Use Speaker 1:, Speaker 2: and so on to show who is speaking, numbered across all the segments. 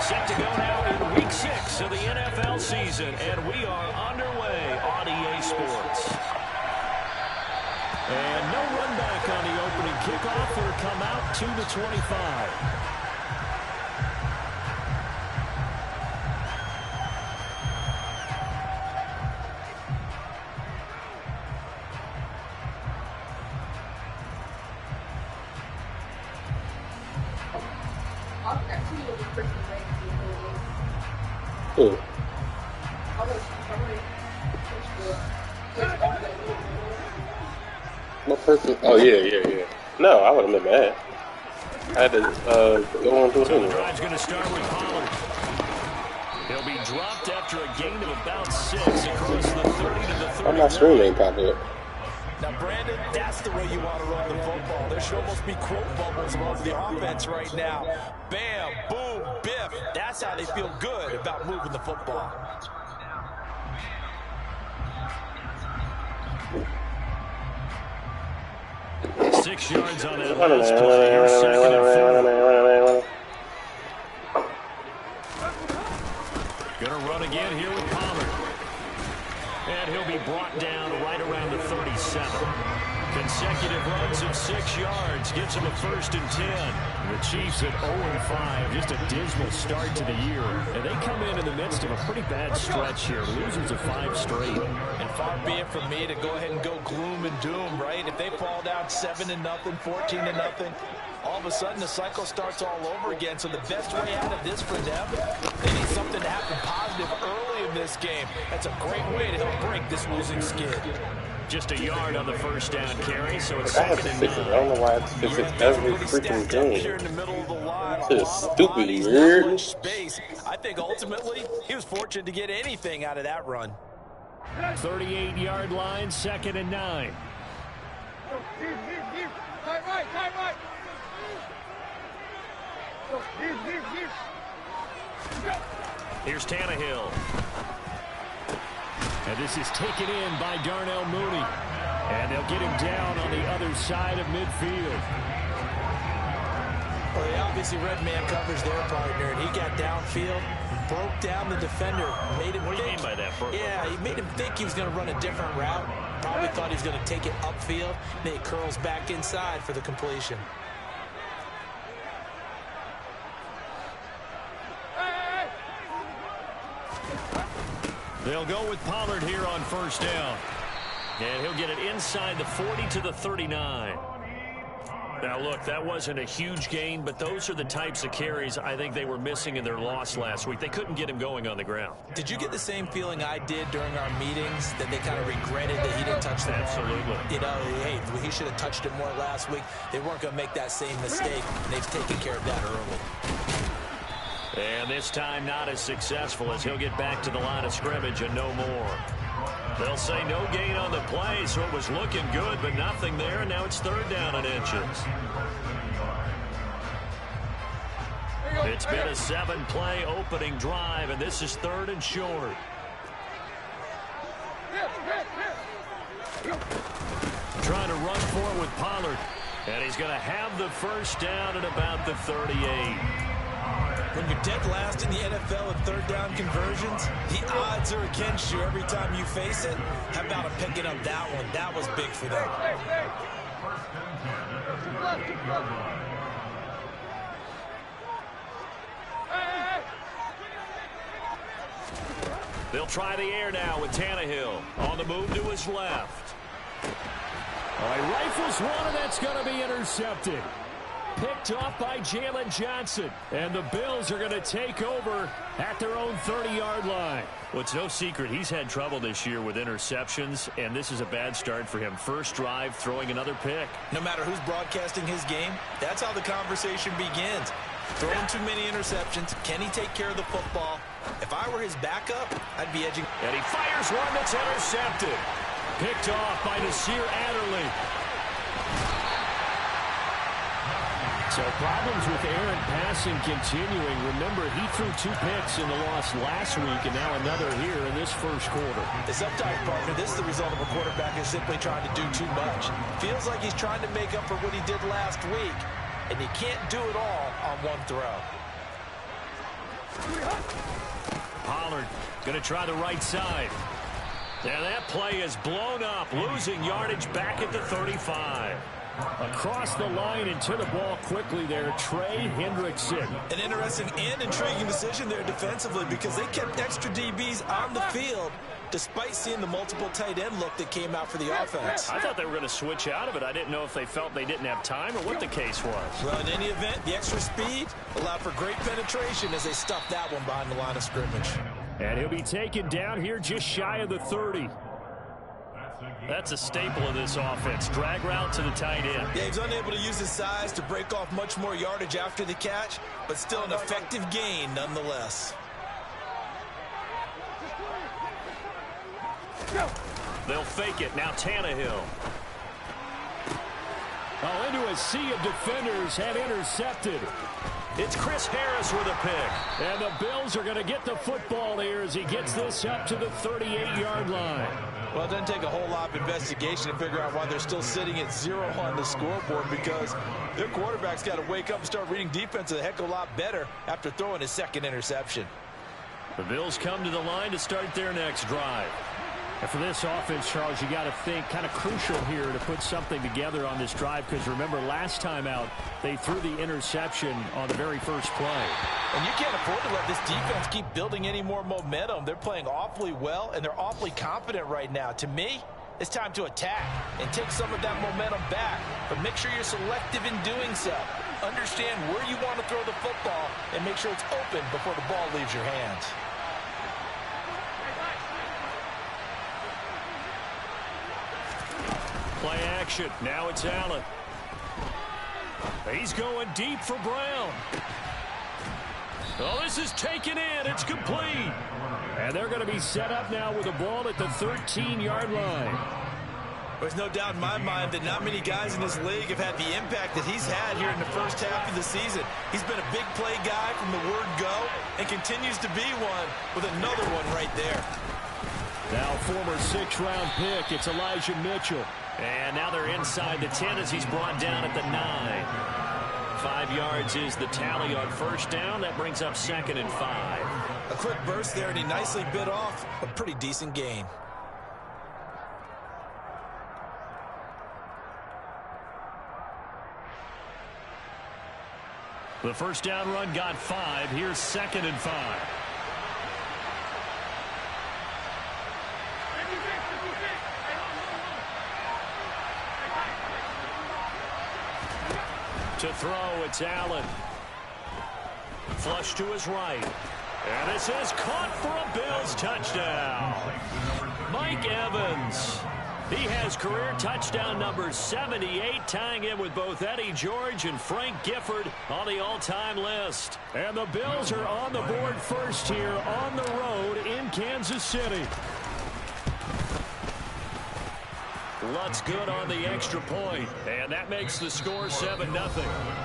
Speaker 1: Set to go now in Week 6 of the NFL season, and we are underway on EA Sports. And no run back on the opening kickoff. Will come out to the 25.
Speaker 2: What person? Oh, yeah. No, I would have been mad. I had to go on to it anyway.
Speaker 1: Drive's going to start with Pollard. He'll be dropped after a gain of about 6 across the 30 to the 30.
Speaker 2: I'm not screaming, pop up.
Speaker 3: Now, Brandon, that's the way you want to run the football. There should almost be quote bubbles all over the offense right now. Bam, boom, biff. That's how they feel good about moving the football.
Speaker 1: Six yards on that last play. Here's second and 4. Gonna run again here with Pollard. And he'll be brought down right around the 37. Consecutive runs of 6 yards gives him a 1st and 10. The Chiefs at 0-5, just a dismal start to the year. And they come in the midst of a pretty bad stretch here. Losers of 5 straight.
Speaker 3: And far be it from me to go ahead and go gloom and doom, right? If they fall down 7-0, 14-0, all of a sudden the cycle starts all over again. So the best way out of this for them, they need something to happen positive early in this game. That's a great way to help break this losing skid.
Speaker 1: Just a yard on the 1st down carry, so it's
Speaker 2: I have to fix it. I don't know why it's fixed every freaking game. This is stupid, weird.
Speaker 3: Space. I think ultimately he was fortunate to get anything out of that run.
Speaker 1: 38-yard line, 2nd and 9. Here's Tannehill. And this is taken in by Darnell Mooney. And they'll get him down on the other side of midfield.
Speaker 3: Well, they obviously red man covers their partner, and he got downfield, broke down the defender, made him
Speaker 1: What do you mean by that?
Speaker 3: Yeah, he made him think he was going to run a different route. Probably thought he was going to take it upfield. Then he curls back inside for the completion.
Speaker 1: They'll go with Pollard here on 1st down. And he'll get it inside the 40 to the 39. Now, look, that wasn't a huge gain, but those are the types of carries I think they were missing in their loss last week. They couldn't get him going on the ground.
Speaker 3: Did you get the same feeling I did during our meetings, that they kind of regretted that he didn't touch the ball?
Speaker 1: Absolutely.
Speaker 3: You know, hey, he should have touched it more last week. They weren't going to make that same mistake, and they've taken care of that early.
Speaker 1: And this time not as successful, as he'll get back to the line of scrimmage and no more. They'll say no gain on the play, so it was looking good, but nothing there, and now it's 3rd down and inches. It's been a 7-play opening drive, and this is 3rd and short. Trying to run for it with Pollard, and he's going to have the 1st down at about the 38.
Speaker 3: When you're dead last in the NFL in 3rd down conversions, the odds are against you every time you face it. How about him picking up that one? That was big for them.
Speaker 1: They'll try the air now with Tannehill on the move to his left. All right, rifles one, and that's going to be intercepted. Picked off by Jalen Johnson. And the Bills are going to take over at their own 30-yard line. Well, it's no secret he's had trouble this year with interceptions, and this is a bad start for him. First drive, throwing another pick.
Speaker 3: No matter who's broadcasting his game, that's how the conversation begins. Throwing too many interceptions. Can he take care of the football? If I were his backup, I'd be edging.
Speaker 1: And he fires one that's intercepted. Picked off by Nasir Adderley. So problems with errant passing continuing. Remember, he threw 2 picks in the loss last week, and now another here in this first quarter.
Speaker 3: Sometimes, partner, this is the result of a quarterback who's simply trying to do too much. Feels like he's trying to make up for what he did last week, and he can't do it all on one throw.
Speaker 1: Pollard going to try the right side. And that play is blown up, losing yardage back at the 35. Across the line and to the ball quickly there, Trey Hendrickson.
Speaker 3: An interesting and intriguing decision there defensively because they kept extra DBs on the field despite seeing the multiple tight end look that came out for the offense.
Speaker 1: I thought they were going to switch out of it. I didn't know if they felt they didn't have time or what the case was.
Speaker 3: Well, in any event, the extra speed allowed for great penetration as they stuffed that one behind the line of scrimmage.
Speaker 1: And he'll be taken down here just shy of the 30. That's a staple of this offense. Drag route to the tight end.
Speaker 3: Yeah, he's unable to use his size to break off much more yardage after the catch, but still an effective gain nonetheless.
Speaker 1: They'll fake it. Now Tannehill. Oh, into a sea of defenders, have intercepted. It's Chris Harris with a pick. And the Bills are going to get the football here as he gets this up to the 38-yard line.
Speaker 3: Well, it doesn't take a whole lot of investigation to figure out why they're still sitting at 0 on the scoreboard, because their quarterback's got to wake up and start reading defense a heck of a lot better after throwing his second interception.
Speaker 1: The Bills come to the line to start their next drive. And for this offense, Charles, you got to think kind of crucial here to put something together on this drive, because remember last time out they threw the interception on the very first play.
Speaker 3: And you can't afford to let this defense keep building any more momentum. They're playing awfully well, and they're awfully confident right now. To me, it's time to attack and take some of that momentum back, but make sure you're selective in doing so. Understand where you want to throw the football and make sure it's open before the ball leaves your hands.
Speaker 1: Play action. Now it's Allen. He's going deep for Brown. Oh, this is taken in. It's complete. And they're going to be set up now with the ball at the 13-yard line.
Speaker 3: There's no doubt in my mind that not many guys in this league have had the impact that he's had here in the first half of the season. He's been a big play guy from the word go and continues to be one with another one right there.
Speaker 1: Now former 6th-round pick, it's Elijah Mitchell. And now they're inside the 10 as he's brought down at the 9. 5 yards is the tally on first down. That brings up 2nd and 5.
Speaker 3: A quick burst there, and he nicely bit off a pretty decent gain.
Speaker 1: The first down run got 5. Here's 2nd and 5. To throw, it's Allen. Flush to his right. And this is caught for a Bills touchdown. Mike Evans. He has career touchdown number 78, tying in with both Eddie George and Frank Gifford on the all-time list. And the Bills are on the board first here on the road in Kansas City. Lutz good on the extra point, and that makes the score 7-0.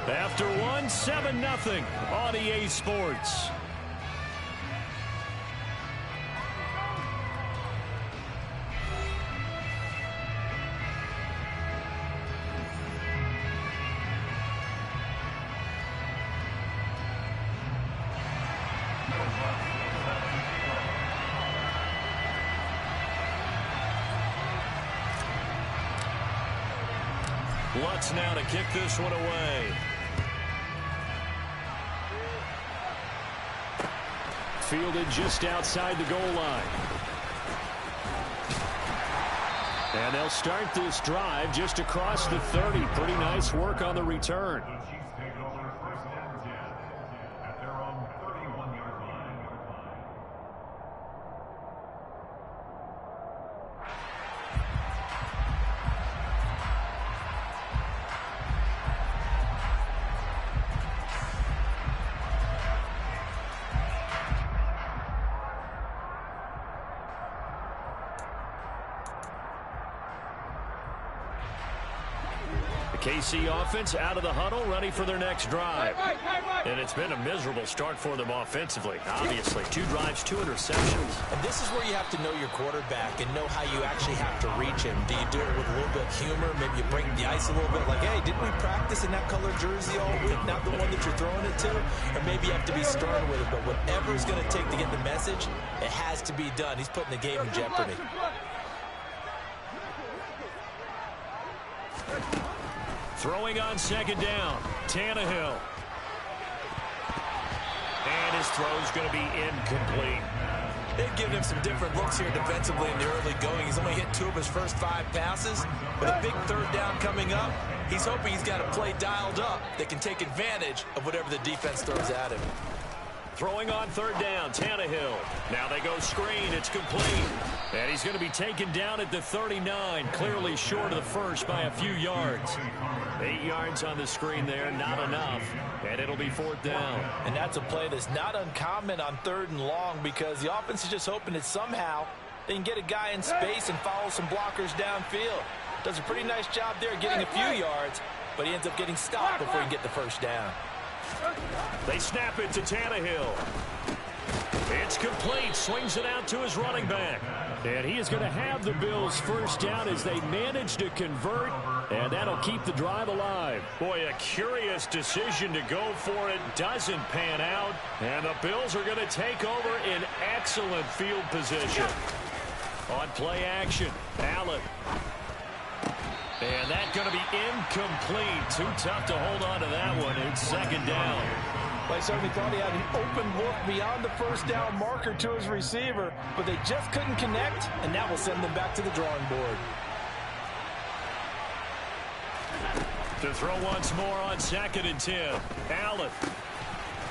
Speaker 1: After one, 7-0 on EA Sports. Lutz now to kick this one away. Fielded just outside the goal line. And they'll start this drive just across the 30. Pretty nice work on the return. KC offense out of the huddle, ready for their next drive. And it's been a miserable start for them offensively, obviously. 2 drives, 2 interceptions.
Speaker 3: And this is where you have to know your quarterback and know how you actually have to reach him. Do you do it with a little bit of humor? Maybe you break the ice a little bit, like, hey, didn't we practice in that colored jersey all week, not the one that you're throwing it to? Or maybe you have to be stern with it, but whatever it's going to take to get the message, it has to be done. He's putting the game in jeopardy.
Speaker 1: Throwing on second down, Tannehill. And his throw's going to be incomplete.
Speaker 3: They've given him some different looks here defensively in the early going. He's only hit 2 of his first 5 passes. With a big third down coming up, he's hoping he's got a play dialed up that can take advantage of whatever the defense throws at him.
Speaker 1: Throwing on third down, Tannehill. Now they go screen. It's complete. And he's going to be taken down at the 39, clearly short of the first by a few yards. 8 yards on the screen there, not enough. And it'll be 4th down.
Speaker 3: And that's a play that's not uncommon on 3rd and long because the offense is just hoping that somehow they can get a guy in space and follow some blockers downfield. Does a pretty nice job there getting a few yards, but he ends up getting stopped before he can get the first down.
Speaker 1: They snap it to Tannehill. It's complete. Swings it out to his running back. And he is going to have the Bills' first down as they manage to convert, and that'll keep the drive alive. Boy, a curious decision to go for it. Doesn't pan out, and the Bills are going to take over in excellent field position. On play action, Allen. And that's going to be incomplete. Too tough to hold on to that one. It's 2nd down.
Speaker 3: Well, I certainly thought he had an open look beyond the first down marker to his receiver, but they just couldn't connect, and that will send them back to the drawing board.
Speaker 1: To throw once more on 2nd and 10. Allen.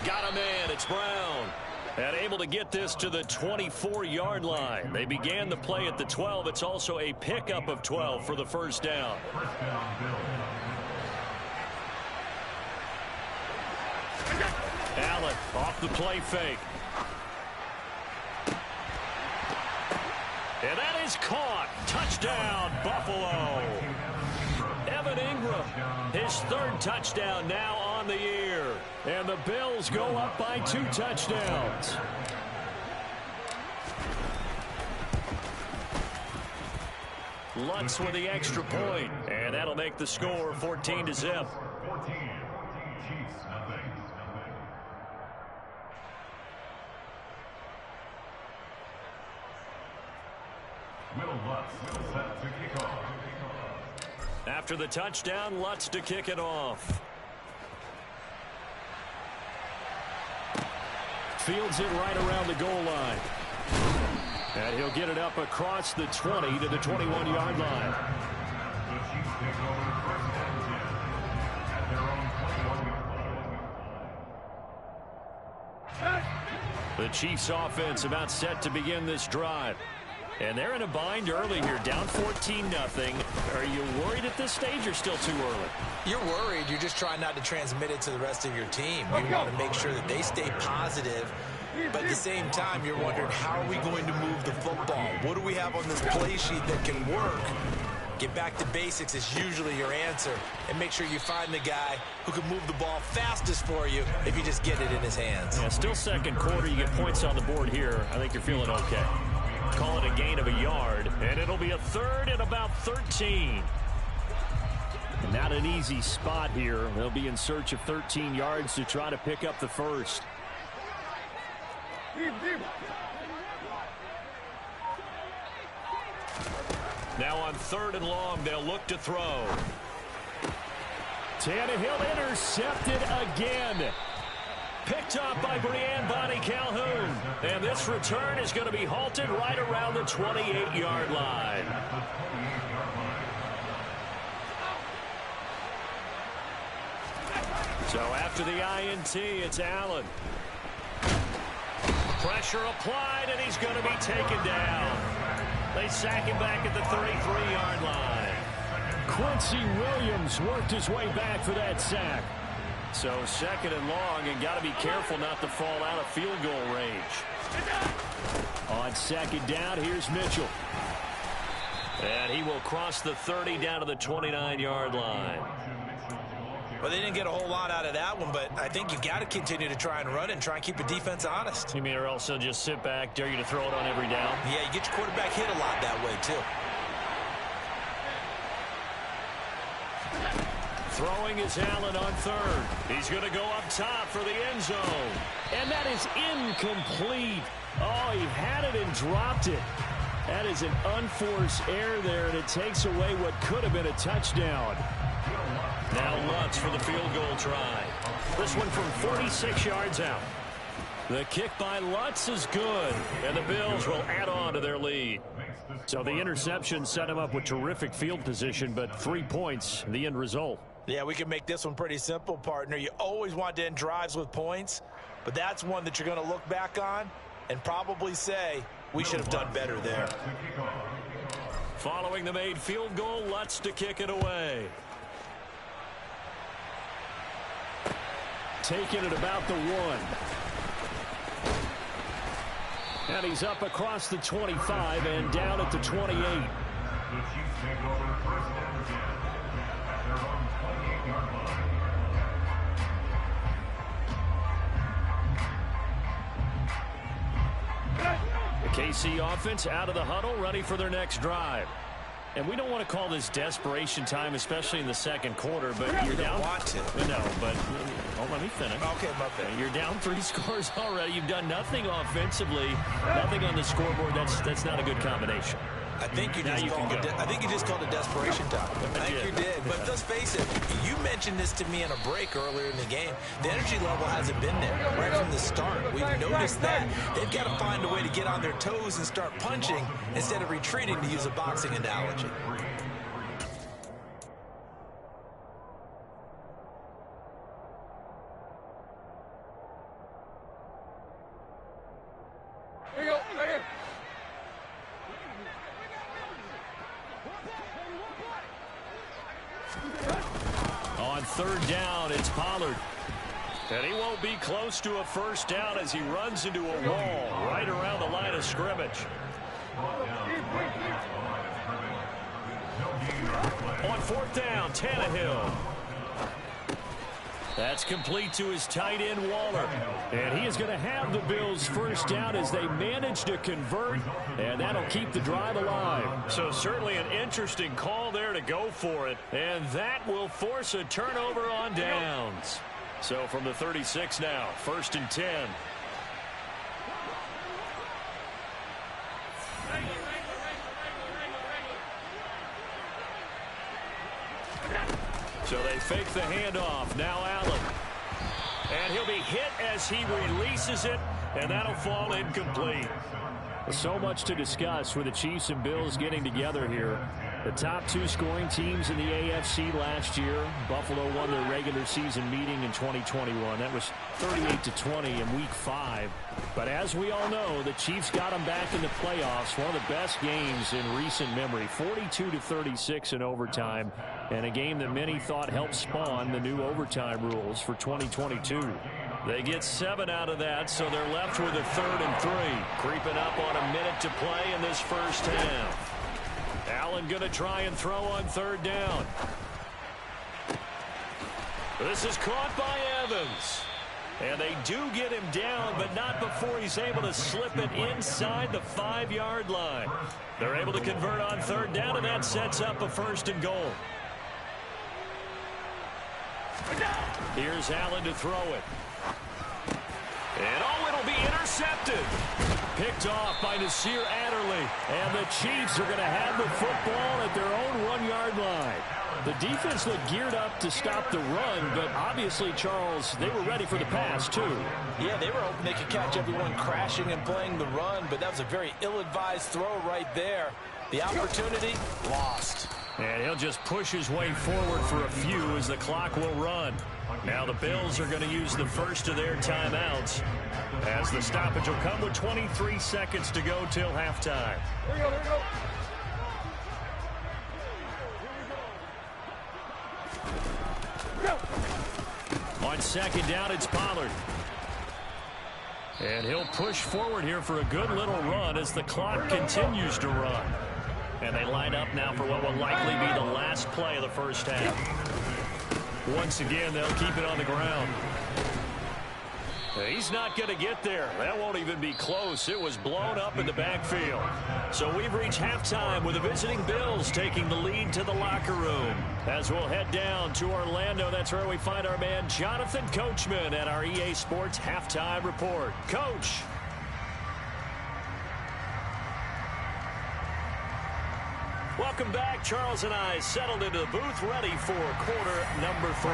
Speaker 1: Got a man. It's Brown. And able to get this to the 24-yard line. They began the play at the 12. It's also a pickup of 12 for the first down. Allen off the play fake. And that is caught. Touchdown, Buffalo. Evan Ingram, his 3rd touchdown now on the year. And the Bills go up by 2 touchdowns. Lutz with the extra point, and that'll make the score 14-0. After the touchdown, Lutz to kick it off. Fields it right around the goal line. And he'll get it up across the 20 to the 21-yard line. The Chiefs offense about set to begin this drive. And they're in a bind early here, down 14-0. Are you worried at this stage or still too early?
Speaker 3: You're worried. You're just trying not to transmit it to the rest of your team. You want to make sure that they stay positive. But at the same time, you're wondering, how are we going to move the football? What do we have on this play sheet that can work? Get back to basics is usually your answer. And make sure you find the guy who can move the ball fastest for you if you just get it in his hands.
Speaker 1: Yeah, still 2nd quarter. You get points on the board here. I think you're feeling okay. Call it a gain of a yard, and it'll be a 3rd and about 13. Not an easy spot here. They'll be in search of 13 yards to try to pick up the first. Now on 3rd and long, they'll look to throw. Tannehill intercepted again. Picked up by Brianne Bonnie Calhoun. And this return is going to be halted right around the 28-yard line. So after the INT, it's Allen. Pressure applied, and he's going to be taken down. They sack him back at the 33-yard line. Quincy Williams worked his way back for that sack. So 2nd and long, and got to be careful not to fall out of field goal range. On 2nd down, here's Mitchell. And he will cross the 30 down to the 29-yard line.
Speaker 3: Well, they didn't get a whole lot out of that one, but I think you've got to continue to try and run and try and keep the defense honest.
Speaker 1: You mean or else they'll just sit back, dare you to throw it on every down?
Speaker 3: Yeah, you get your quarterback hit a lot that way, too.
Speaker 1: Throwing is Allen on third. He's going to go up top for the end zone. And that is incomplete. Oh, he had it and dropped it. That is an unforced error there, and it takes away what could have been a touchdown. Now Lutz for the field goal try. This one from 46 yards out. The kick by Lutz is good, and the Bills will add on to their lead. So the interception set him up with terrific field position, but 3 points, the end result.
Speaker 3: Yeah, we can make this one pretty simple, partner. You always want to end drives with points, but that's one that you're going to look back on and probably say, we should have done better there.
Speaker 1: Following the made field goal, Lutz to kick it away. Taking it about the 1. And he's up across the 25 and down at the 28. The KC offense out of the huddle, ready for their next drive. And we don't want to call this desperation time, especially in the second quarter, but you're down.
Speaker 3: Want to.
Speaker 1: No, but let me finish.
Speaker 3: Okay, my bad.
Speaker 1: You're down 3 scores already. You've done nothing offensively, nothing on the scoreboard. That's not a good combination.
Speaker 3: I think you just called it desperation time. I think you did. But let's face it, you mentioned this to me in a break earlier in the game. The energy level hasn't been there right from the start. We've noticed that. They've got to find a way to get on their toes and start punching instead of retreating, to use a boxing analogy.
Speaker 4: Here you go. Right here.
Speaker 1: On third down, it's Pollard. And he won't be close to a first down as he runs into a wall right around the line of scrimmage. On fourth down, Tannehill. That's complete to his tight end, Waller. And he is going to have the Bills' first down as they manage to convert, and that'll keep the drive alive. So certainly an interesting call there to go for it, and that will force a turnover on downs. So from the 36 now, 1st and 10. So they fake the handoff. Now Allen. And he'll be hit as he releases it, and that'll fall incomplete. So much to discuss with the Chiefs and Bills getting together here. The top 2 scoring teams in the AFC last year. Buffalo won their regular season meeting in 2021. That was 38-20 in Week 5. But as we all know, the Chiefs got them back in the playoffs. One of the best games in recent memory. 42-36 in overtime. And a game that many thought helped spawn the new overtime rules for 2022. They get 7 out of that, so they're left with a 3rd and 3. Creeping up on a minute to play in this first half. Allen going to try and throw on 3rd down. This is caught by Evans. And they do get him down, but not before he's able to slip it inside the 5-yard line. They're able to convert on 3rd down, and that sets up a 1st and goal. Here's Allen to throw it. And it'll be intercepted. Picked off by Nasir Adderley. And the Chiefs are going to have the football at their own 1-yard line. The defense looked geared up to stop the run, but obviously, Charles, they were ready for the pass, too.
Speaker 3: Yeah, they were hoping they could catch everyone crashing and playing the run, but that was a very ill-advised throw right there. The opportunity, lost.
Speaker 1: And he'll just push his way forward for a few as the clock will run. Now the Bills are going to use the first of their timeouts as the stoppage will come with 23 seconds to go till halftime.
Speaker 4: Here we go, here we go.
Speaker 1: On 2nd down, it's Pollard. And he'll push forward here for a good little run as the clock continues to run. And they line up now for what will likely be the last play of the first half. Once again, they'll keep it on the ground. He's not going to get there. That won't even be close. It was blown up in the backfield. So we've reached halftime with the visiting Bills taking the lead to the locker room. As we'll head down to Orlando, that's where we find our man Jonathan Coachman at our EA Sports Halftime Report. Coach. Welcome back. Charles and I settled into the booth ready for quarter number 3.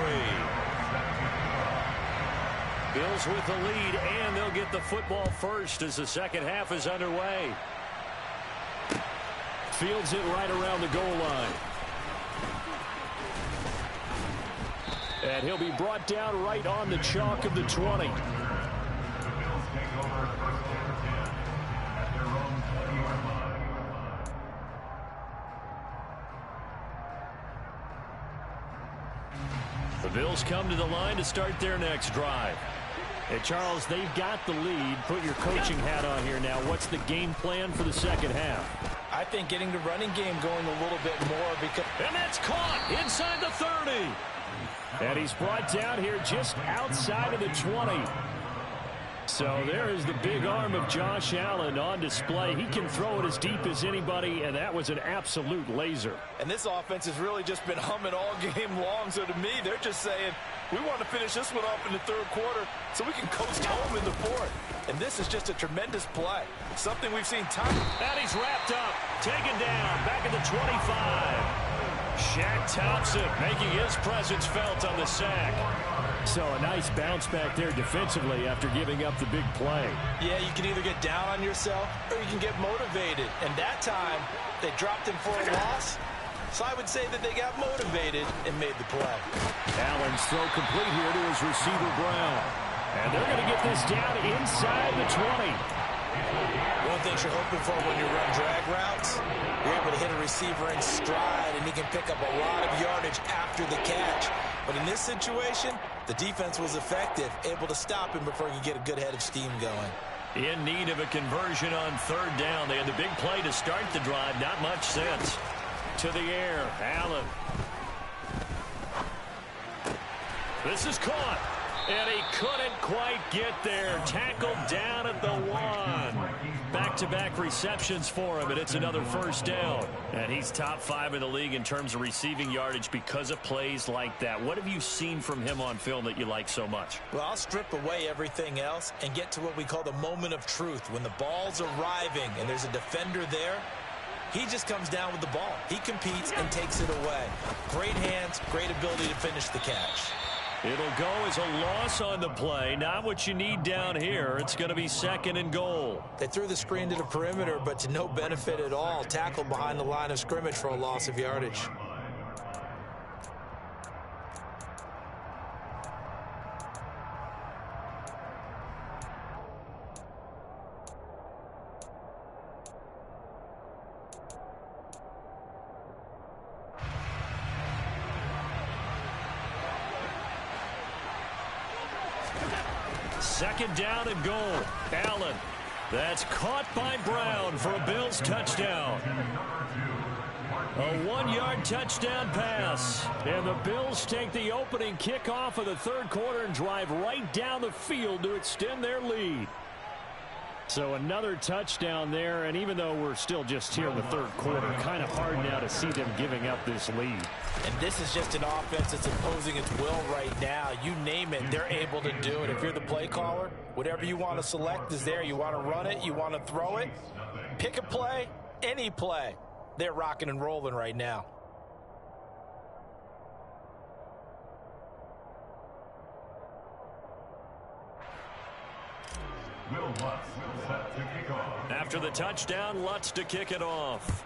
Speaker 1: Bills with the lead, and they'll get the football first as the second half is underway. Fields it right around the goal line. And he'll be brought down right on the chalk of the 20. The Bills come to the line to start their next drive. Hey, Charles, they've got the lead. Put your coaching hat on here now. What's the game plan for the second half?
Speaker 3: I think getting the running game going a little bit more because...
Speaker 1: And that's caught inside the 30. And he's brought down here just outside of the 20. So there is the big arm of Josh Allen on display. He can throw it as deep as anybody, and that was an absolute laser.
Speaker 3: And this offense has really just been humming all game long. So to me, they're just saying, we want to finish this one off in the third quarter so we can coast home in the fourth. And this is just a tremendous play. Something we've seen time.
Speaker 1: And he's wrapped up, taken down, back at the 25. Shaq Thompson making his presence felt on the sack. So a nice bounce back there defensively after giving up the big play.
Speaker 3: Yeah, you can either get down on yourself or you can get motivated. And that time, they dropped him for a loss. So I would say that they got motivated and made the play.
Speaker 1: Allen's throw complete here to his receiver, Brown. And they're going to get this down inside the 20.
Speaker 3: One thing you're hoping for when you run drag routes, you're able to hit a receiver in stride, and he can pick up a lot of yardage after the catch. But in this situation, the defense was effective, able to stop him before he could get a good head of steam going.
Speaker 1: In need of a conversion on third down. They had the big play to start the drive. Not much sense. To the air, Allen. This is caught. And he couldn't quite get there. Tackled down at the 1. Back-to-back receptions for him, and it's another first down. And he's top 5 in the league in terms of receiving yardage because of plays like that. What have you seen from him on film that you like so much?
Speaker 3: Well, I'll strip away everything else and get to what we call the moment of truth. When the ball's arriving and there's a defender there, he just comes down with the ball. He competes and takes it away. Great hands, great ability to finish the catch.
Speaker 1: It'll go as a loss on the play. Not what you need down here. It's going to be second and goal.
Speaker 3: They threw the screen to the perimeter, but to no benefit at all. Tackled behind the line of scrimmage for a loss of yardage.
Speaker 1: Second down and goal. Allen. That's caught by Brown for a Bills touchdown. A 1-yard touchdown pass. And the Bills take the opening kickoff of the third quarter and drive right down the field to extend their lead. So another touchdown there, and even though we're still just here in the third quarter, kind of hard now to see them giving up this lead.
Speaker 3: And this is just an offense that's imposing its will right now. You name it, they're able to do it. If you're the play caller, whatever you want to select is there. You want to run it, you want to throw it. Pick a play, any play. They're rocking and rolling right now.
Speaker 1: After the touchdown, Lutz to kick it off.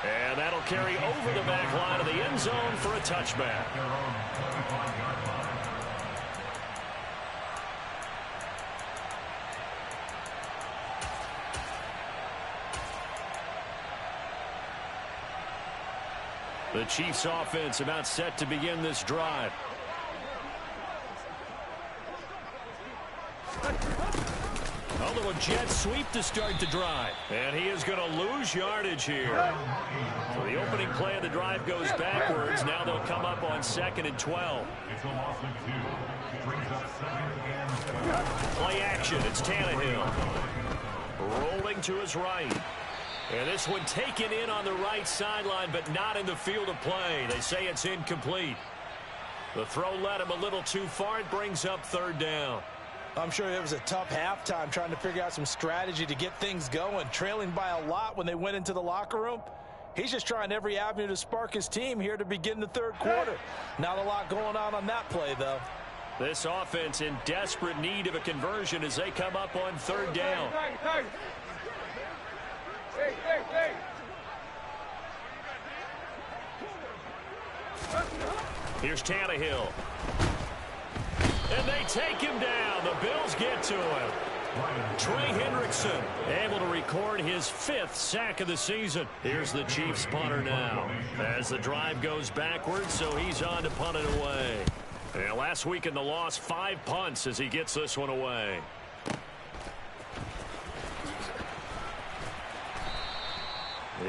Speaker 1: And that'll carry over the back line of the end zone for a touchback. The Chiefs offense about set to begin this drive. A little jet sweep to start the drive. And he is going to lose yardage here. So the opening play of the drive goes backwards. Now they'll come up on 2nd and 12. Play action. It's Tannehill. Rolling to his right. And this one taken in on the right sideline, but not in the field of play. They say it's incomplete. The throw led him a little too far. It brings up 3rd down.
Speaker 3: I'm sure it was a tough halftime trying to figure out some strategy to get things going, trailing by a lot when they went into the locker room. He's just trying every avenue to spark his team here to begin the 3rd quarter. Not a lot going on that play, though.
Speaker 1: This offense in desperate need of a conversion as they come up on 3rd down. Here's Tannehill. And they take him down. The Bills get to him. Trey Hendrickson able to record his 5th sack of the season. Here's the Chiefs punter now as the drive goes backwards, so he's on to punt it away. And last week in the loss, 5 punts as he gets this one away.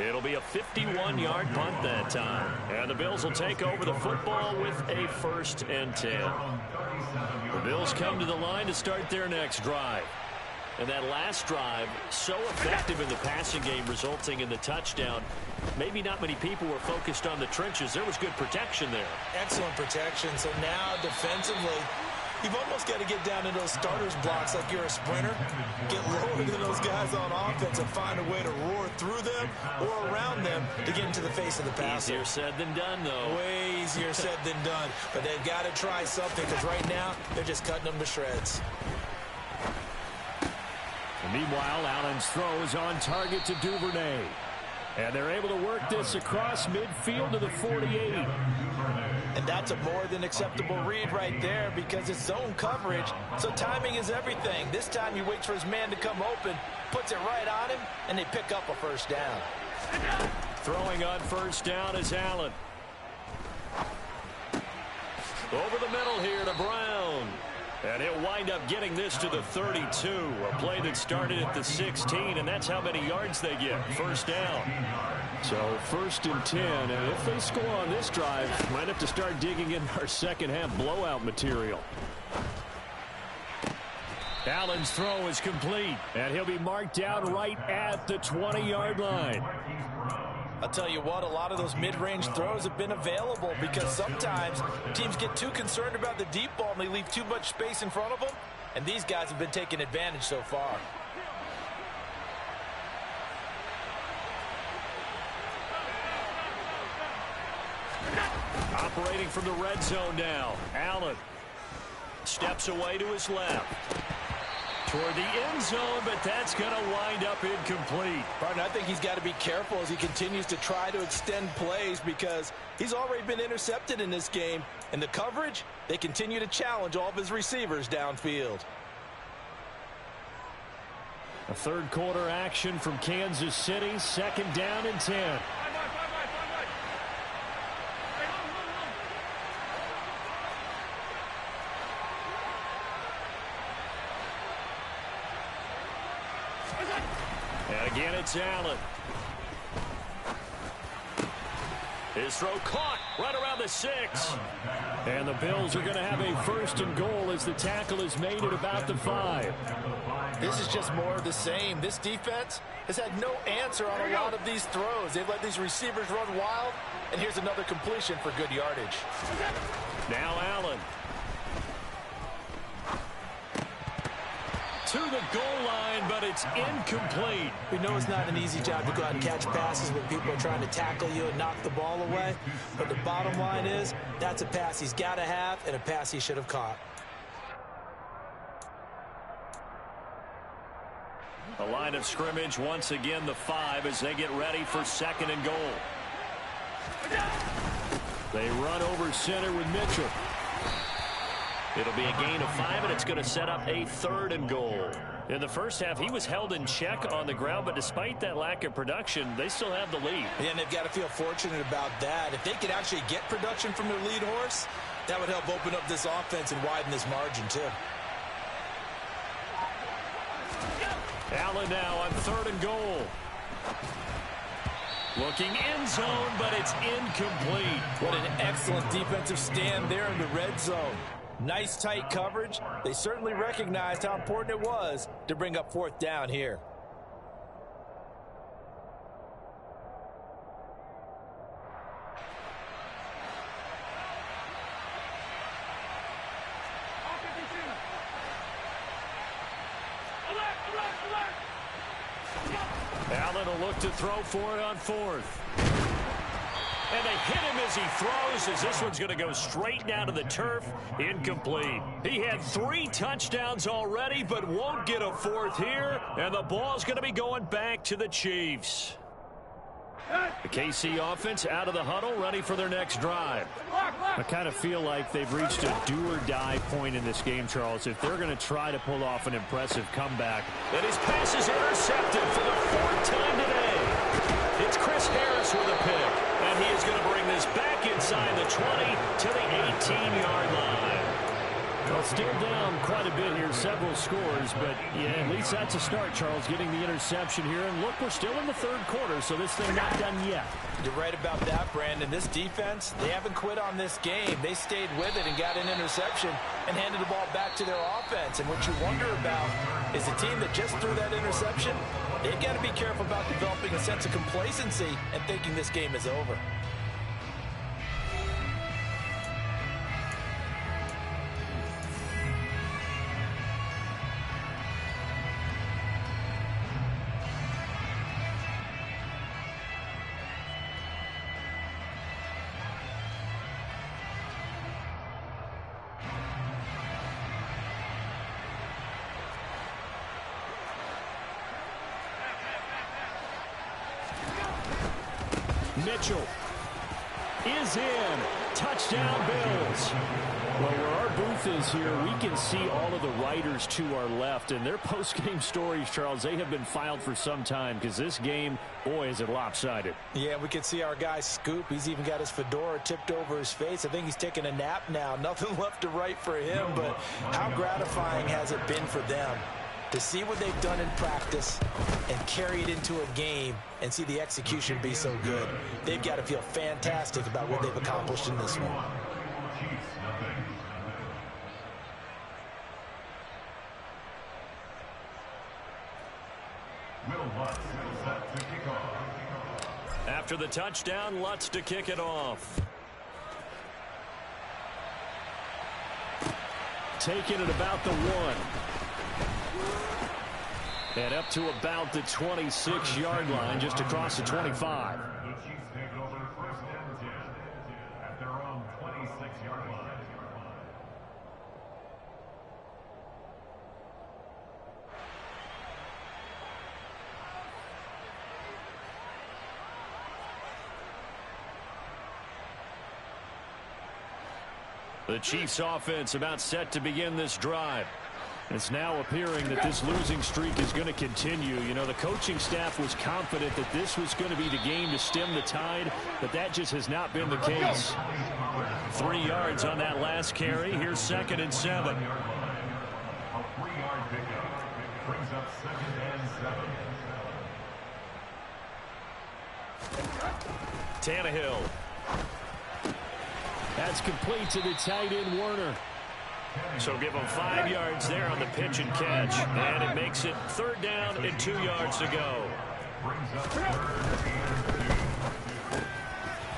Speaker 1: It'll be a 51-yard punt that time. And the Bills will take over the football with a 1st and 10. The Bills come to the line to start their next drive. And that last drive, so effective in the passing game, resulting in the touchdown. Maybe not many people were focused on the trenches. There was good protection there.
Speaker 3: Excellent protection. So now defensively, you've almost got to get down to those starters blocks like you're a sprinter. Get lower than those guys on offense and find a way to roar through them or around them to get into the face of the passer.
Speaker 1: Easier said than done, though.
Speaker 3: Way easier said than done. But they've got to try something because right now they're just cutting them to shreds.
Speaker 1: And meanwhile, Allen's throw is on target to Duvernay. And they're able to work this across midfield to the 48.
Speaker 3: And that's a more than acceptable read right there because it's zone coverage, so timing is everything. This time he waits for his man to come open, puts it right on him, and they pick up a 1st down.
Speaker 1: Throwing on 1st down is Allen. Over the middle here to Brown. And he'll wind up getting this to the 32. A play that started at the 16, and that's how many yards they get. 1st down. So 1st and 10, and if they score on this drive, might have to start digging in our second-half blowout material. Allen's throw is complete, and he'll be marked down right at the 20-yard line.
Speaker 3: I'll tell you what, a lot of those mid-range throws have been available because sometimes teams get too concerned about the deep ball and they leave too much space in front of them, and these guys have been taking advantage so far.
Speaker 1: Operating from the red zone now. Allen steps away to his left. Toward the end zone, but that's going to wind up incomplete.
Speaker 3: Partner, I think he's got to be careful as he continues to try to extend plays because he's already been intercepted in this game. And the coverage, they continue to challenge all of his receivers downfield.
Speaker 1: A 3rd quarter action from Kansas City. 2nd down and 10. And again, it's Allen. His throw caught right around the 6. And the Bills are going to have a 1st and goal as the tackle is made at about the 5.
Speaker 3: This is just more of the same. This defense has had no answer on a lot of these throws. They've let these receivers run wild, and here's another completion for good yardage.
Speaker 1: Now Allen. To the goal line, but it's incomplete.
Speaker 3: We know it's not an easy job to go out and catch passes when people are trying to tackle you and knock the ball away. But the bottom line is, that's a pass he's got to have and a pass he should have caught.
Speaker 1: The line of scrimmage, once again, the 5 as they get ready for 2nd and goal. They run over center with Mitchell. It'll be a gain of 5, and it's going to set up a 3rd and goal. In the first half, he was held in check on the ground, but despite that lack of production, they still have the lead.
Speaker 3: Yeah, and they've got to feel fortunate about that. If they could actually get production from their lead horse, that would help open up this offense and widen this margin, too.
Speaker 1: Allen now on 3rd and goal. Looking end zone, but it's incomplete.
Speaker 3: What an excellent defensive stand there in the red zone. Nice tight coverage. They certainly recognized how important it was to bring up 4th down here.
Speaker 1: Allen will look to throw for it on 4th. And they hit him as he throws, as this one's going to go straight down to the turf. Incomplete. He had 3 touchdowns already, but won't get a 4th here. And the ball's going to be going back to the Chiefs. The KC offense out of the huddle, ready for their next drive. I kind of feel like they've reached a do-or-die point in this game, Charles, if they're going to try to pull off an impressive comeback.
Speaker 3: And his pass is intercepted for the 4th time today.
Speaker 1: It's Chris Harris with a pick, and he is going to bring this back inside the 20 to the 18-yard line. Well, still down quite a bit here, several scores, but yeah, at least that's a start, Charles, getting the interception here. And look, we're still in the 3rd quarter, so this thing not done yet.
Speaker 3: You're right about that, Brandon. This defense, they haven't quit on this game. They stayed with it and got an interception and handed the ball back to their offense. And what you wonder about is the team that just threw that interception, they've got to be careful about developing a sense of complacency and thinking this game is over.
Speaker 1: Mitchell is in. Touchdown, Bills. Well, where our booth is here, we can see all of the writers to our left. And their post-game stories, Charles, they have been filed for some time because this game, boy, is it lopsided.
Speaker 3: Yeah, we can see our guy Scoop. He's even got his fedora tipped over his face. I think he's taking a nap now. Nothing left to write for him, but how gratifying has it been for them to see what they've done in practice and carry it into a game and see the execution be so good. They've got to feel fantastic about what they've accomplished in this one.
Speaker 1: After the touchdown, Lutz to kick it off. Taking it about the 1. And up to about the 26-yard line, just across the 25. The Chiefs offense about set to begin this drive. It's now appearing that this losing streak is going to continue. You know, the coaching staff was confident that this was going to be the game to stem the tide, but that just has not been the case. 3 yards on that last carry. Here's 2nd and 7.
Speaker 5: A 3-yard pickup brings up 2nd and 7.
Speaker 1: Tannehill. That's complete to the tight end, Werner. So give them 5 yards there on the pitch and catch. And it makes it 3rd down and 2 yards to go.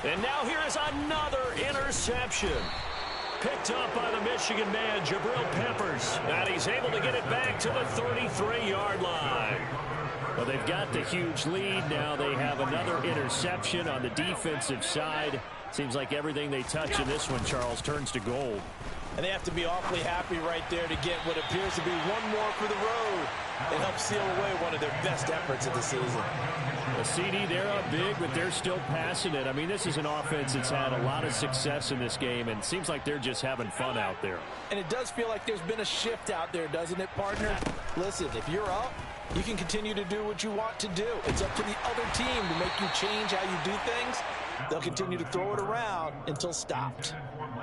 Speaker 1: And now here is another interception. Picked up by the Michigan man, Jabril Peppers. And he's able to get it back to the 33-yard line. Well, they've got the huge lead. Now they have another interception on the defensive side. Seems like everything they touch in this one, Charles, turns to gold.
Speaker 3: And they have to be awfully happy right there to get what appears to be one more for the road and help seal away one of their best efforts of the season.
Speaker 1: A CD, they're up big, but they're still passing it. I mean, this is an offense that's had a lot of success in this game, and it seems like they're just having fun out there.
Speaker 3: And it does feel like there's been a shift out there, doesn't it, partner? Listen, if you're up, you can continue to do what you want to do. It's up to the other team to make you change how you do things. They'll continue to throw it around until stopped.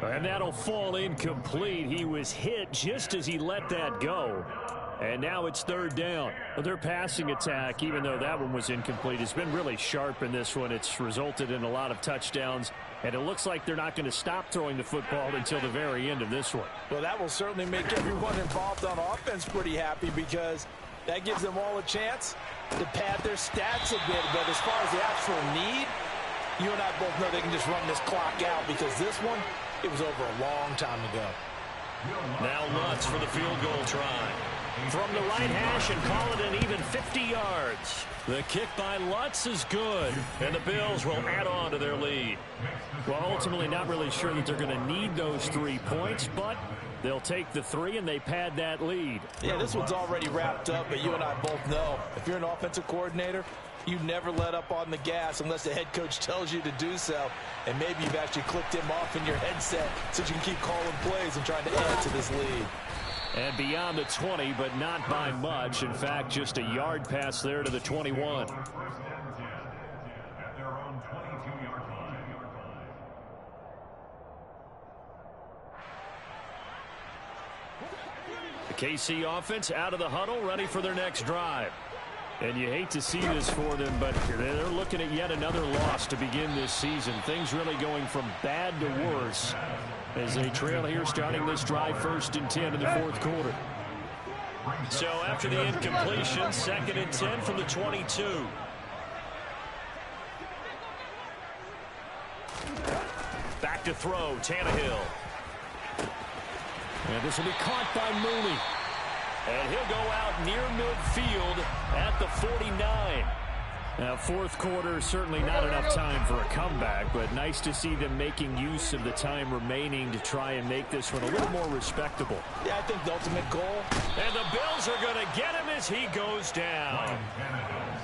Speaker 1: And that'll fall incomplete. He was hit just as he let that go. And now it's third down. Their passing attack, even though that one was incomplete, has been really sharp in this one. It's resulted in a lot of touchdowns, and it looks like they're not going to stop throwing the football until the very end of this one.
Speaker 3: Well, that will certainly make everyone involved on offense pretty happy, because that gives them all a chance to pad their stats a bit. But as far as the actual need, you and I both know they can just run this clock out, because this one, it was over a long time ago.
Speaker 1: Now Lutz for the field goal try. From the right hash and call it an even 50 yards. The kick by Lutz is good, and the Bills will add on to their lead. Well, ultimately not really sure that they're going to need those 3 points, but they'll take the 3 and they pad that lead.
Speaker 3: Yeah, this one's already wrapped up, but you and I both know if you're an offensive coordinator, you never let up on the gas unless the head coach tells you to do so. And maybe you've actually clicked him off in your headset so you can keep calling plays and trying to add to this lead.
Speaker 1: And beyond the 20, but not by much. In fact, just a yard pass there to the 21.
Speaker 5: First and 10 at their own 22-yard line.
Speaker 1: The KC offense out of the huddle, ready for their next drive. And you hate to see this for them, but they're looking at yet another loss to begin this season. Things really going from bad to worse as they trail here starting this drive, 1st and 10 in the 4th quarter. So after the incompletion, 2nd and 10 from the 22. Back to throw, Tannehill. And this will be caught by Mooney. And he'll go out near midfield at the 49. Now, 4th quarter, certainly not enough time for a comeback, but nice to see them making use of the time remaining to try and make this one a little more respectable.
Speaker 3: Yeah, I think the ultimate goal.
Speaker 1: And the Bills are going to get him as he goes down.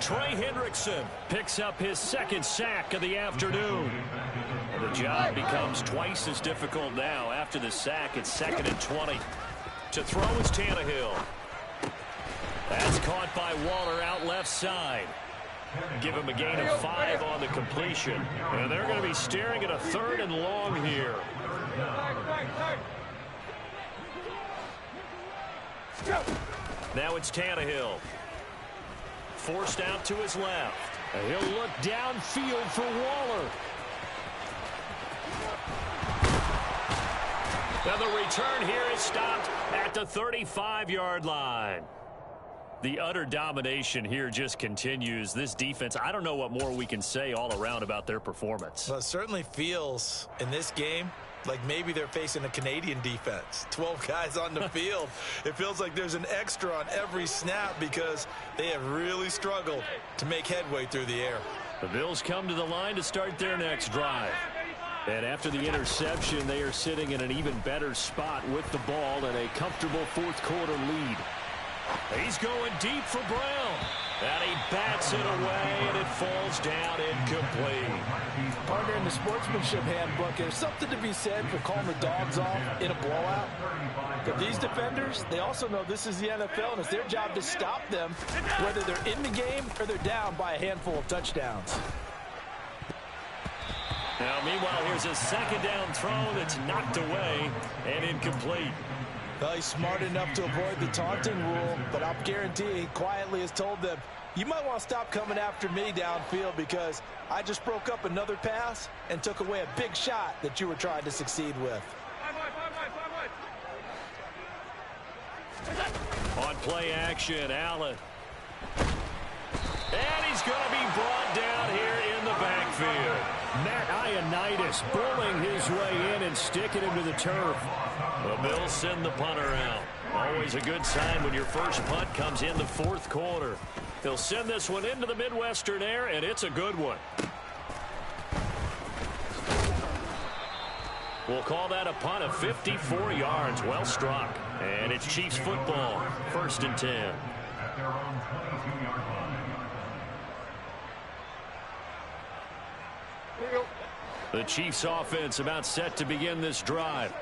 Speaker 1: Trey Hendrickson picks up his 2nd sack of the afternoon. And the job becomes twice as difficult now. After the sack, it's 2nd and 20. To throw is Tannehill. That's caught by Waller out left side. Give him a gain of 5 on the completion. And they're going to be staring at a 3rd and long here. Now it's Tannehill. Forced out to his left. And he'll look downfield for Waller. Now the return here is stopped at the 35-yard line. The utter domination here just continues. This defense, I don't know what more we can say all around about their performance.
Speaker 3: Well, it certainly feels in this game like maybe they're facing a Canadian defense. 12 guys on the field. It feels like there's an extra on every snap because they have really struggled to make headway through the air.
Speaker 1: The Bills come to the line to start their next drive. And after the interception, they are sitting in an even better spot with the ball and a comfortable 4th quarter lead. He's going deep for Brown. And he bats it away, and it falls down incomplete.
Speaker 3: Partner, in the sportsmanship handbook, there's something to be said for calling the dogs off in a blowout. But these defenders, they also know this is the NFL, and it's their job to stop them, whether they're in the game or they're down by a handful of touchdowns.
Speaker 1: Now, meanwhile, here's a 2nd down throw that's knocked away and incomplete.
Speaker 3: Well, he's smart enough to avoid the taunting rule, but I'll guarantee he quietly has told them, you might want to stop coming after me downfield because I just broke up another pass and took away a big shot that you were trying to succeed with.
Speaker 1: On play action, Allen. And he's going to be brought down here in the backfield. Matt Ioannidis bullying his way in and sticking him to the turf. The Bills send the punter out. Always a good sign when your first punt comes in the 4th quarter. They'll send this one into the Midwestern air, and it's a good one. We'll call that a punt of 54 yards. Well struck. And it's Chiefs football. 1st and 10.
Speaker 5: At their own 22-yard line.
Speaker 1: The Chiefs offense about set to begin this drive.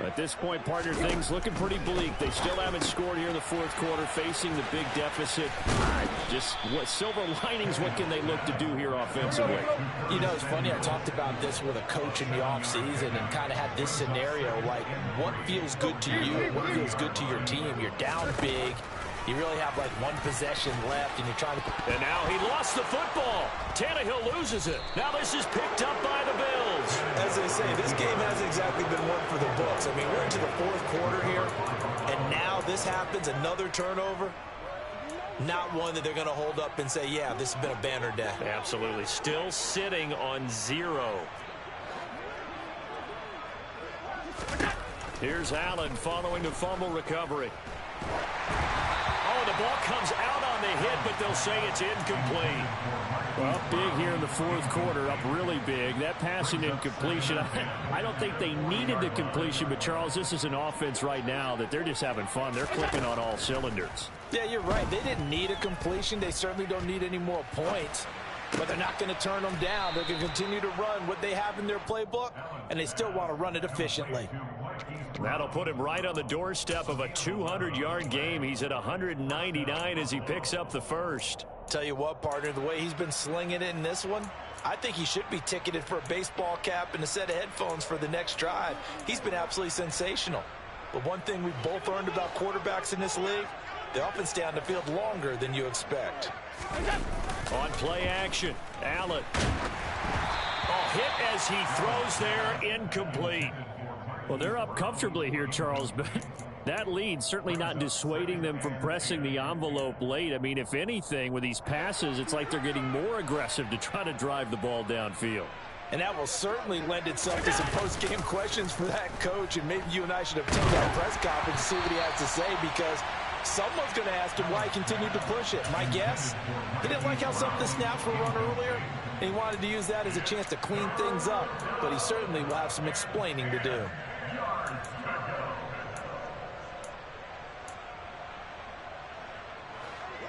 Speaker 1: At this point, partner, things looking pretty bleak. They still haven't scored here in the 4th quarter, facing the big deficit. Just what silver linings, what can they look to do here offensively?
Speaker 3: You know, it's funny, I talked about this with a coach in the offseason and kind of had this scenario, like what feels good to you and what feels good to your team. You're down big. You really have like one possession left, and you're trying to...
Speaker 1: And now he lost the football. Tannehill loses it. Now this is picked up by the Bills.
Speaker 3: As they say, this game hasn't exactly been one for the books. I mean, we're into the fourth quarter here, and now this happens, another turnover. Not one that they're going to hold up and say, yeah, this has been a banner day.
Speaker 1: Absolutely. Still sitting on 0. Here's Allen following the fumble recovery. Oh, the ball comes out on the hit, but they'll say it's incomplete. Well, big here in the fourth quarter, up really big. That passing incompletion, I don't think they needed the completion, but, Charles, this is an offense right now that they're just having fun. They're clicking on all cylinders.
Speaker 3: Yeah, you're right. They didn't need a completion. They certainly don't need any more points, but they're not going to turn them down. They're going to continue to run what they have in their playbook, and they still want to run it efficiently.
Speaker 1: That'll put him right on the doorstep of a 200-yard game. He's at 199 as he picks up the first.
Speaker 3: Tell you what, partner, the way he's been slinging it in this one, I think he should be ticketed for a baseball cap and a set of headphones for the next drive. He's been absolutely sensational. But one thing we've both learned about quarterbacks in this league, they often stay on the field longer than you expect.
Speaker 1: On play action, Allen. Oh, hit as he throws there, incomplete. Well, they're up comfortably here, Charles, but that lead certainly not dissuading them from pressing the envelope late. I mean, if anything, with these passes, it's like they're getting more aggressive to try to drive the ball downfield.
Speaker 3: And that will certainly lend itself to some post-game questions for that coach, and maybe you and I should have taken our press conference to see what he has to say, because someone's going to ask him why he continued to push it. My guess, he didn't like how some of the snaps were run earlier, and he wanted to use that as a chance to clean things up, but he certainly will have some explaining to do.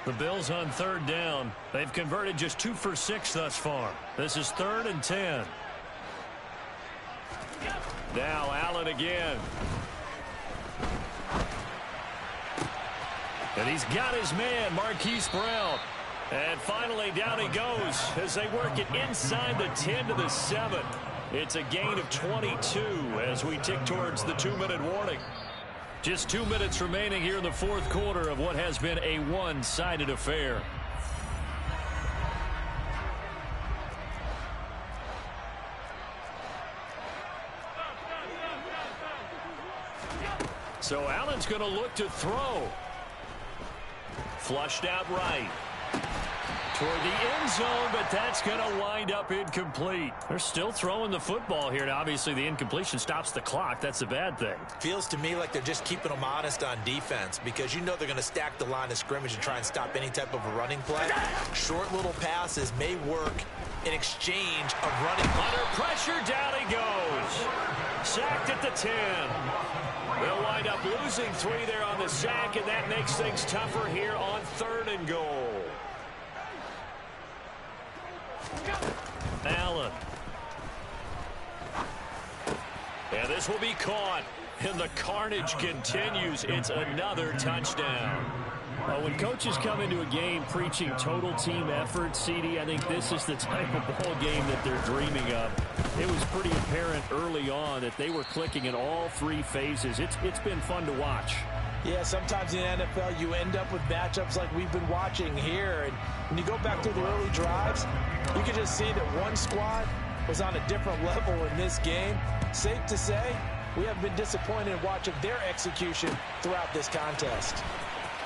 Speaker 1: The Bills on third down. They've converted just 2 for 6 thus far. This is 3rd and 10. Now Allen again. And he's got his man, Marquise Brown. And finally down he goes as they work it inside the 10 to the 7. It's a gain of 22 as we tick towards the 2-minute warning. Just 2 minutes remaining here in the fourth quarter of what has been a one-sided affair. So Allen's going to look to throw. Flushed out right. Toward the end zone, but that's going to wind up incomplete. They're still throwing the football here, and obviously the incompletion stops the clock. That's a bad thing.
Speaker 3: Feels to me like they're just keeping them honest on defense, because you know they're going to stack the line of scrimmage and try and stop any type of a running play. Short little passes may work in exchange of running.
Speaker 1: Under pressure, down he goes. Sacked at the 10. They'll wind up losing 3 there on the sack, and that makes things tougher here on 3rd and goal. Allen. And this will be caught. And the carnage continues. It's another touchdown. When coaches come into a game preaching total team effort, CD, I think this is the type of ball game that they're dreaming of. It was pretty apparent early on that they were clicking in all 3 phases. It's been fun to watch.
Speaker 3: Yeah, sometimes in the NFL you end up with matchups like we've been watching here. And when you go back to the early drives, you can just see that one squad was on a different level in this game. Safe to say, we have been disappointed in watching their execution throughout this contest.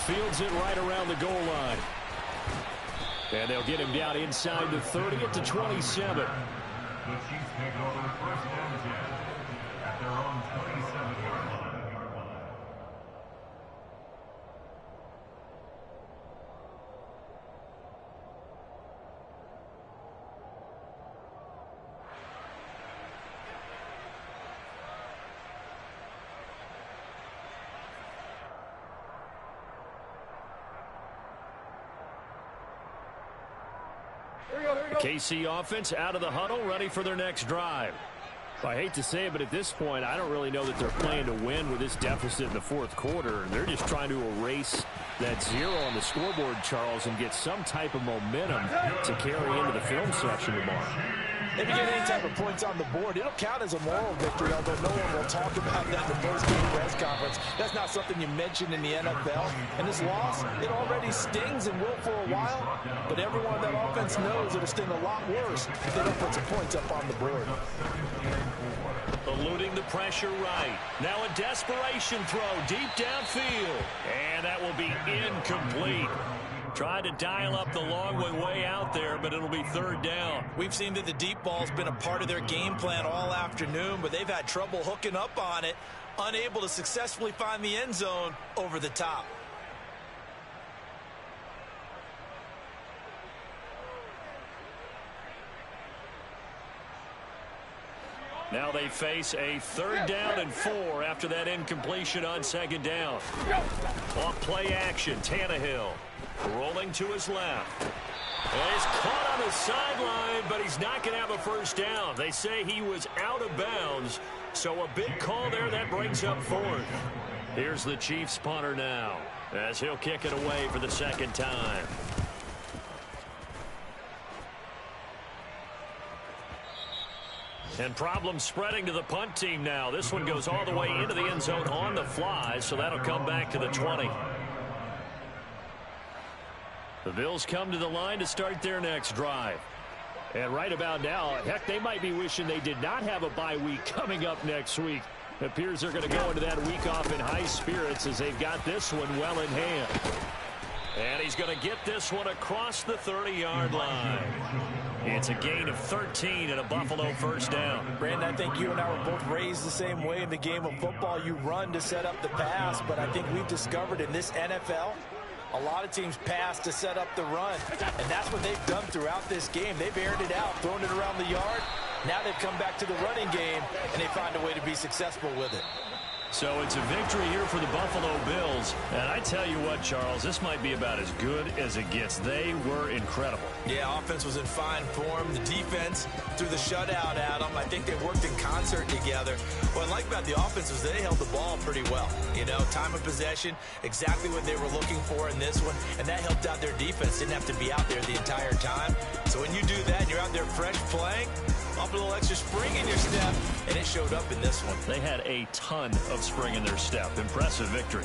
Speaker 1: Fields it right around the goal line. And they'll get him down inside the 30 at the 27.
Speaker 5: The Chiefs take over 1st and 10 at their own 27-yard line.
Speaker 1: KC offense out of the huddle, ready for their next drive. I hate to say it, but at this point, I don't really know that they're playing to win with this deficit in the fourth quarter. They're just trying to erase that 0 on the scoreboard, Charles, and get some type of momentum to carry into the film section tomorrow.
Speaker 3: If you get any type of points on the board, it'll count as a moral victory, although no one will talk about that in the post-game press conference. That's not something you mention in the NFL. And this loss, it already stings and will for a while, but everyone on that offense knows it'll sting a lot worse if they don't put some points up on the board.
Speaker 1: Eluding the pressure right. Now a desperation throw deep downfield. And that will be incomplete. Tried to dial up the long way out there, but it'll be third down.
Speaker 3: We've seen that the deep ball's been a part of their game plan all afternoon, but they've had trouble hooking up on it, unable to successfully find the end zone over the top.
Speaker 1: Now they face a third down and 4 after that incompletion on second down. Off play action, Tannehill rolling to his left. Well, he's caught on the sideline, but he's not going to have a first down. They say he was out of bounds, so a big call there that brings up fourth. Here's the Chiefs punter now as he'll kick it away for the second time. And problems spreading to the punt team now. This one goes all the way into the end zone on the fly, so that'll come back to the 20. The Bills come to the line to start their next drive. And right about now, heck, they might be wishing they did not have a bye week coming up next week. It appears they're going to go into that week off in high spirits as they've got this one well in hand. And he's going to get this one across the 30-yard line. It's a gain of 13 and a Buffalo first down.
Speaker 3: Brandon, I think you and I were both raised the same way in the game of football. You run to set up the pass, but I think we've discovered in this NFL, a lot of teams pass to set up the run, and that's what they've done throughout this game. They've aired it out, thrown it around the yard. Now they've come back to the running game, and they find a way to be successful with it.
Speaker 1: So it's a victory here for the Buffalo Bills. And I tell you what, Charles, this might be about as good as it gets. They were incredible.
Speaker 3: Yeah, offense was in fine form. The defense threw the shutout at them. I think they worked in concert together. What I like about the offense was they held the ball pretty well. You know, time of possession, exactly what they were looking for in this one. And that helped out their defense. Didn't have to be out there the entire time. So when you do that and you're out there fresh playing, up a little extra spring in your step, and it showed up in this one.
Speaker 1: They had a ton of spring in their step. Impressive victory.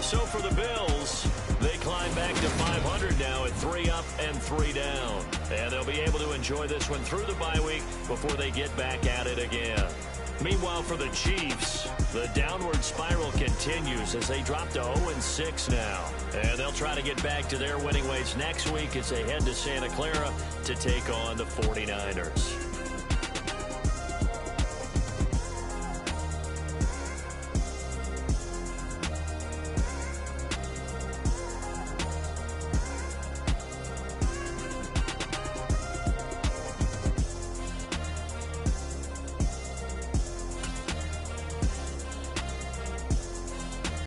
Speaker 1: So for the Bills, they climb back to 500 now at 3 up and 3 down. And they'll be able to enjoy this one through the bye week before they get back at it again. Meanwhile, for the Chiefs, the downward spiral continues as they drop to 0-6 now. And they'll try to get back to their winning ways next week as they head to Santa Clara to take on the 49ers.